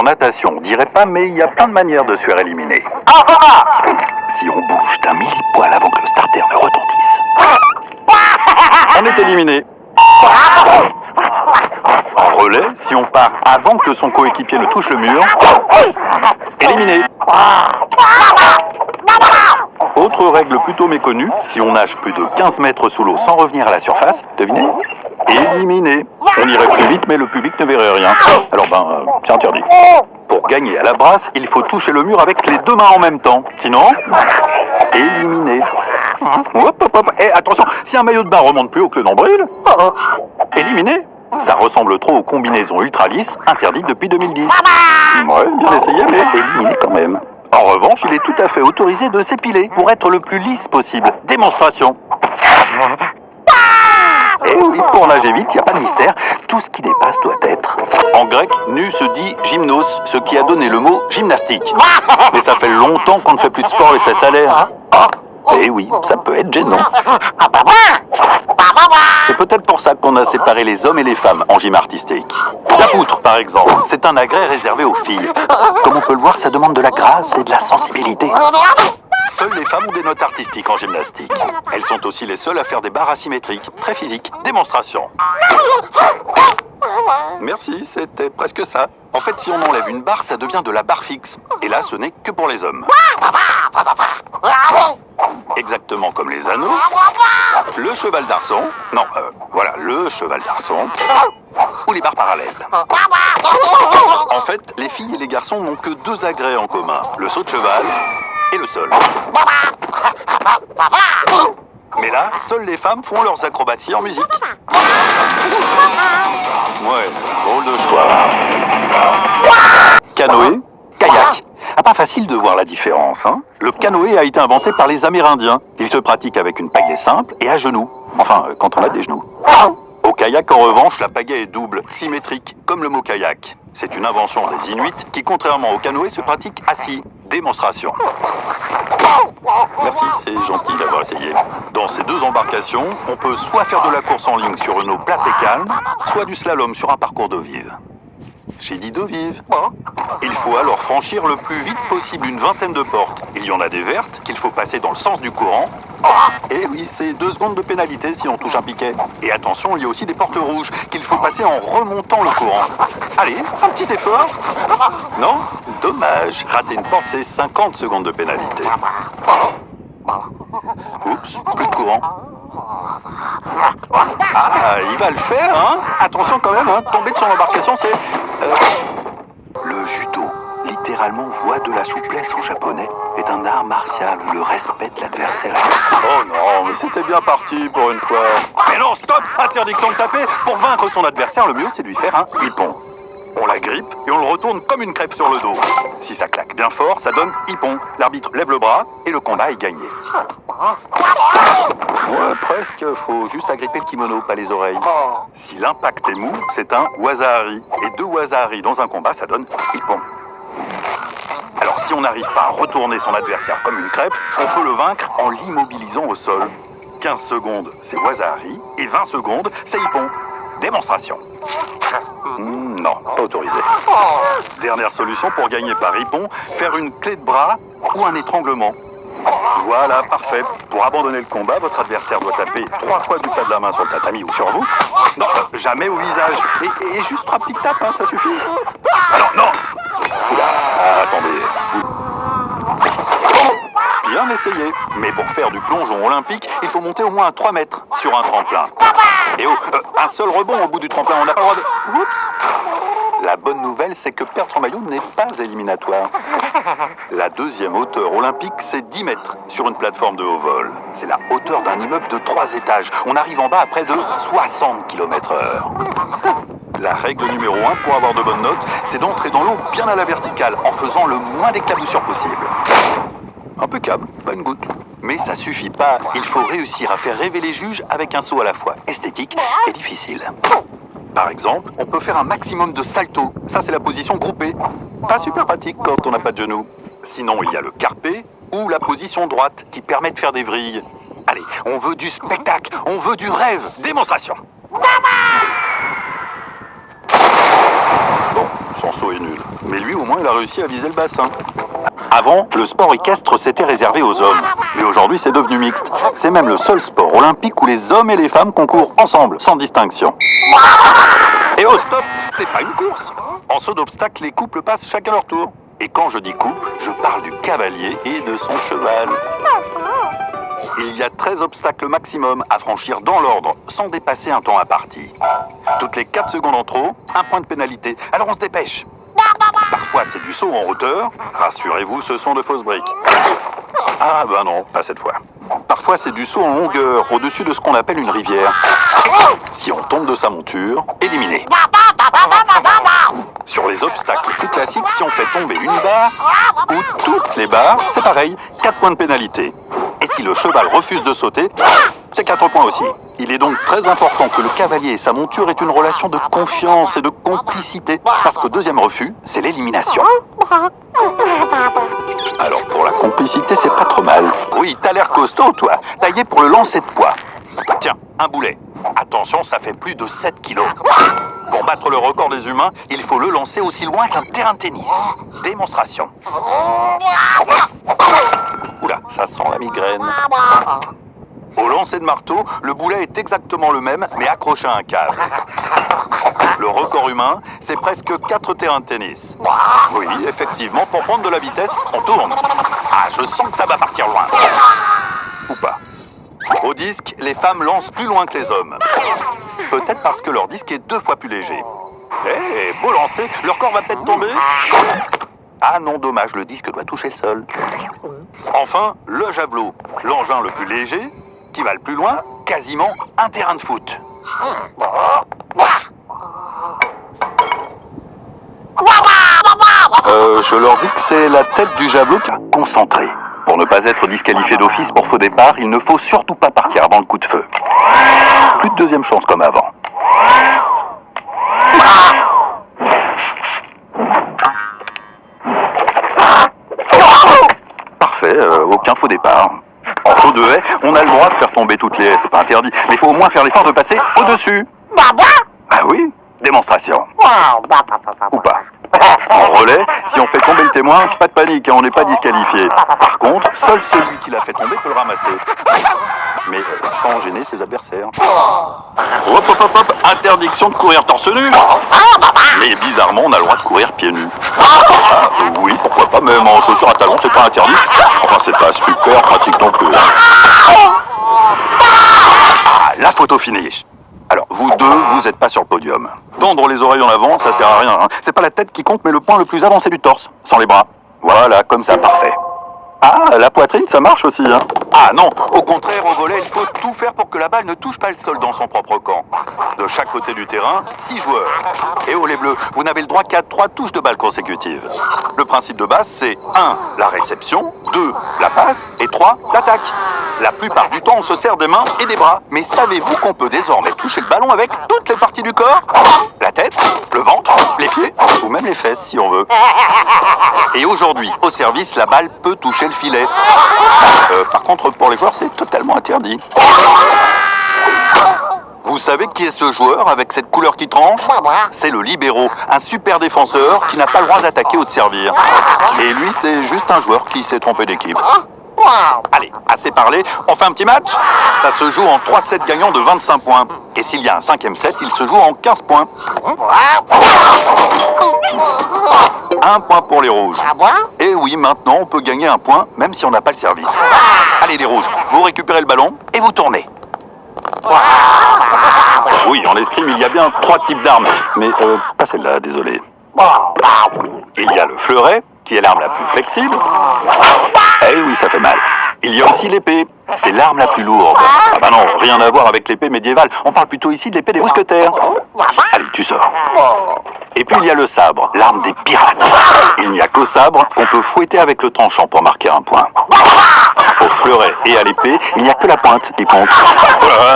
natation, on dirait pas, mais il y a plein de manières de se faire éliminer. Si on bouge d'un millipoil avant que le starter ne retentisse, on est éliminé. En relais, si on part avant que son coéquipier ne touche le mur, éliminé. Autre règle plutôt méconnue, si on nage plus de 15 mètres sous l'eau sans revenir à la surface, devinez, éliminé. On irait plus vite, mais le public ne verrait rien. Alors c'est interdit. Pour gagner à la brasse, il faut toucher le mur avec les deux mains en même temps. Sinon, éliminé. Hop, hop, hop. Et attention, si un maillot de bain remonte plus haut que le nombril, éliminé. Ça ressemble trop aux combinaisons ultra lisses, interdites depuis 2010. Ouais, bien essayé, mais éliminé quand même. En revanche, il est tout à fait autorisé de s'épiler pour être le plus lisse possible. Démonstration. Et oui, pour nager vite, il n'y a pas de mystère. Tout ce qui dépasse doit être. En grec, nu se dit gymnos, ce qui a donné le mot gymnastique. Mais ça fait longtemps qu'on ne fait plus de sport les fesses à l'air. Et oui, ça peut être gênant. C'est peut-être pour ça qu'on a séparé les hommes et les femmes en gym artistique. La poutre, par exemple, c'est un agrès réservé aux filles. Comme on peut le voir, ça demande de la grâce et de la sensibilité. Seules les femmes ont des notes artistiques en gymnastique. Elles sont aussi les seules à faire des barres asymétriques, très physiques. Démonstration. Merci, c'était presque ça. En fait, si on enlève une barre, ça devient de la barre fixe. Et là, ce n'est que pour les hommes. Exactement comme les anneaux. Le cheval d'arçon. Non, voilà, le cheval d'arçon. Ou les barres parallèles. En fait, les filles et les garçons n'ont que deux agrès en commun. Le saut de cheval et le sol. Mais là, seules les femmes font leurs acrobaties en musique. Ouais, drôle de choix. Canoë, kayak. Ah, pas facile de voir la différence, hein. Le canoë a été inventé par les Amérindiens. Il se pratique avec une pagaie simple et à genoux. Enfin, quand on a des genoux. Au kayak, en revanche, la pagaie est double, symétrique, comme le mot kayak. C'est une invention des Inuits qui, contrairement au canoë, se pratique assis. Démonstration. Merci, c'est gentil d'avoir essayé. Dans ces deux embarcations, on peut soit faire de la course en ligne sur une eau plate et calme, soit du slalom sur un parcours d'eau vive. J'ai dit d'eau vive. Il faut alors franchir le plus vite possible une vingtaine de portes. Il y en a des vertes qu'il faut passer dans le sens du courant. Et oui, c'est 2 secondes de pénalité si on touche un piquet. Et attention, il y a aussi des portes rouges qu'il faut passer en remontant le courant. Allez, un petit effort. Non, dommage. Rater une porte, c'est 50 secondes de pénalité. Oups, plus de courant. Ah, il va le faire, hein. Attention quand même, hein. Tomber de son embarcation, c'est... Le judo, littéralement voie de la souplesse en japonais, est un art martial où le respect de l'adversaire est... Oh non, mais c'était bien parti pour une fois. Mais non, stop. Interdiction de taper. Pour vaincre son adversaire, le mieux c'est de lui faire un hippon. On la grippe et on le retourne comme une crêpe sur le dos. Si ça claque bien fort, ça donne hippon. L'arbitre lève le bras et le combat est gagné. Ouais, presque. Faut juste agripper le kimono, pas les oreilles. Si l'impact est mou, c'est un waza-hari. Et 2 waza-hari dans un combat, ça donne hippon. Alors si on n'arrive pas à retourner son adversaire comme une crêpe, on peut le vaincre en l'immobilisant au sol. 15 secondes, c'est waza-hari. Et 20 secondes, c'est hippon. Démonstration. Non, pas autorisé. Dernière solution pour gagner par hippon, faire une clé de bras ou un étranglement. Voilà, parfait. Pour abandonner le combat, votre adversaire doit taper 3 fois du pas de la main sur le tatami ou sur vous. Non, jamais au visage. Et juste 3 petites tapes, hein, ça suffit. Alors, non. Oula, attendez. Bien essayé. Mais pour faire du plongeon olympique, il faut monter au moins 3 mètres sur un tremplin. Et un seul rebond au bout du tremplin, on n'a pas le droit de... Oups. La bonne nouvelle, c'est que perdre son maillot n'est pas éliminatoire. La deuxième hauteur olympique, c'est 10 mètres sur une plateforme de haut vol. C'est la hauteur d'un immeuble de 3 étages. On arrive en bas à près de 60 km/h. La règle numéro 1 pour avoir de bonnes notes, c'est d'entrer dans l'eau bien à la verticale en faisant le moins d'éclaboussures possible. Impeccable, pas une goutte. Mais ça suffit pas, il faut réussir à faire rêver les juges avec un saut à la fois esthétique et difficile. Par exemple, on peut faire un maximum de saltos. Ça, c'est la position groupée. Pas super pratique quand on n'a pas de genoux. Sinon, il y a le carpé ou la position droite qui permet de faire des vrilles. Allez, on veut du spectacle, on veut du rêve. Démonstration. Bon, son saut est nul. Mais lui, au moins, il a réussi à viser le bassin. Avant, le sport équestre s'était réservé aux hommes. Mais aujourd'hui, c'est devenu mixte. C'est même le seul sport olympique où les hommes et les femmes concourent ensemble, sans distinction. Et oh, stop! C'est pas une course! En saut d'obstacle, les couples passent chacun leur tour. Et quand je dis couple, je parle du cavalier et de son cheval. Il y a 13 obstacles maximum à franchir dans l'ordre, sans dépasser un temps imparti. Toutes les 4 secondes en trop, un point de pénalité. Alors on se dépêche. Parfois c'est du saut en hauteur. Rassurez-vous, ce sont de fausses briques. Ah ben non, pas cette fois. Parfois c'est du saut en longueur, au-dessus de ce qu'on appelle une rivière. Si on tombe de sa monture, éliminé. Sur les obstacles plus classiques, si on fait tomber une barre ou toutes les barres, c'est pareil, 4 points de pénalité. Et si le cheval refuse de sauter, c'est 4 points aussi. Il est donc très important que le cavalier et sa monture aient une relation de confiance et de complicité, parce qu'au deuxième refus, c'est l'élimination. Alors pour la complicité, c'est pas trop mal. Oui, t'as l'air costaud, toi, taillé pour le lancer de poids. Tiens, un boulet. Attention, ça fait plus de 7 kilos. Pour battre le record des humains, il faut le lancer aussi loin qu'un terrain de tennis. Démonstration. Oula, ça sent la migraine. Au lancer de marteau, le boulet est exactement le même, mais accroché à un câble. Le record humain, c'est presque 4 terrains de tennis. Oui, effectivement, pour prendre de la vitesse, on tourne. Ah, je sens que ça va partir loin. Ou pas. Au disque, les femmes lancent plus loin que les hommes. Peut-être parce que leur disque est 2 fois plus léger. Eh, beau lancer, leur corps va peut-être tomber. Ah non, dommage, le disque doit toucher le sol. Enfin, le javelot, l'engin le plus léger, qui va le plus loin, quasiment un terrain de foot. Je leur dis que c'est la tête du javelot qui a concentré. Pour ne pas être disqualifié d'office pour faux départ, il ne faut surtout pas partir avant le coup de feu. Plus de deuxième chance comme avant. Parfait, aucun faux départ. En saut de haie, on a le droit de faire tomber toutes les haies, c'est pas interdit. Mais il faut au moins faire l'effort de passer au-dessus. Ah oui, démonstration. Ou pas. En relais, si on fait tomber le témoin, pas de panique, hein, on n'est pas disqualifié. Par contre, seul celui qui l'a fait tomber peut le ramasser. Mais sans gêner ses adversaires. Hop, hop, hop, hop, interdiction de courir torse nu. Mais bizarrement, on a le droit de courir pieds nus. Ah, oui, pourquoi pas, même en chaussures à talons, c'est pas interdit. Enfin, c'est pas super pratique non plus. Ah, la photo finish. Alors, vous deux, vous n'êtes pas sur le podium. Tendre les oreilles en avant, ça sert à rien. Hein. C'est pas la tête qui compte, mais le point le plus avancé du torse, sans les bras. Voilà, comme ça, parfait. Ah, la poitrine, ça marche aussi, hein. Ah non, au contraire, au volley, il faut tout faire pour que la balle ne touche pas le sol dans son propre camp. De chaque côté du terrain, 6 joueurs. Et oh les bleus, vous n'avez le droit qu'à 3 touches de balle consécutives. Le principe de base, c'est 1, la réception, 2, la passe, et 3, l'attaque. La plupart du temps, on se sert des mains et des bras. Mais savez-vous qu'on peut désormais toucher le ballon avec toutes les parties du corps? La tête, le ventre, les pieds, ou même les fesses si on veut. Et aujourd'hui, au service, la balle peut toucher le filet. Par contre, pour les joueurs, c'est totalement interdit. Vous savez qui est ce joueur avec cette couleur qui tranche? C'est le libéro, un super défenseur qui n'a pas le droit d'attaquer ou de servir. Et lui, c'est juste un joueur qui s'est trompé d'équipe. Allez, assez parlé, on fait un petit match? Ça se joue en 3 sets gagnants de 25 points. Et s'il y a un 5e set, il se joue en 15 points. 1 point pour les rouges. Et oui, maintenant on peut gagner 1 point, même si on n'a pas le service. Allez les rouges, vous récupérez le ballon et vous tournez. Oui, en escrime, il y a bien 3 types d'armes. Mais pas celle-là, désolé. Il y a le fleuret, qui est l'arme la plus flexible. Eh oui, ça fait mal. Il y a aussi l'épée. C'est l'arme la plus lourde. Ah bah non, rien à voir avec l'épée médiévale. On parle plutôt ici de l'épée des mousquetaires. Allez, tu sors. Et puis il y a le sabre, l'arme des pirates. Il n'y a qu'au sabre qu'on peut fouetter avec le tranchant pour marquer un point. Au fleuret et à l'épée, il n'y a que la pointe qui compte.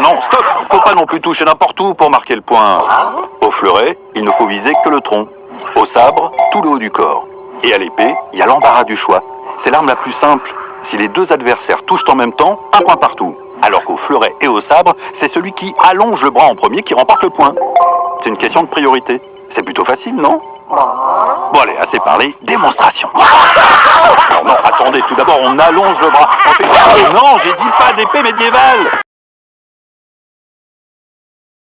Non, stop! Faut pas non plus toucher n'importe où pour marquer le point. Au fleuret, il ne faut viser que le tronc. Au sabre, tout le haut du corps. Et à l'épée, il y a l'embarras du choix. C'est l'arme la plus simple. Si les deux adversaires touchent en même temps, 1 point partout. Alors qu'au fleuret et au sabre, c'est celui qui allonge le bras en premier qui remporte le point. C'est une question de priorité. C'est plutôt facile, non? Bon allez, assez parlé, démonstration. Non, attendez, tout d'abord on allonge le bras. On fait... Non, j'ai dit pas d'épée médiévale.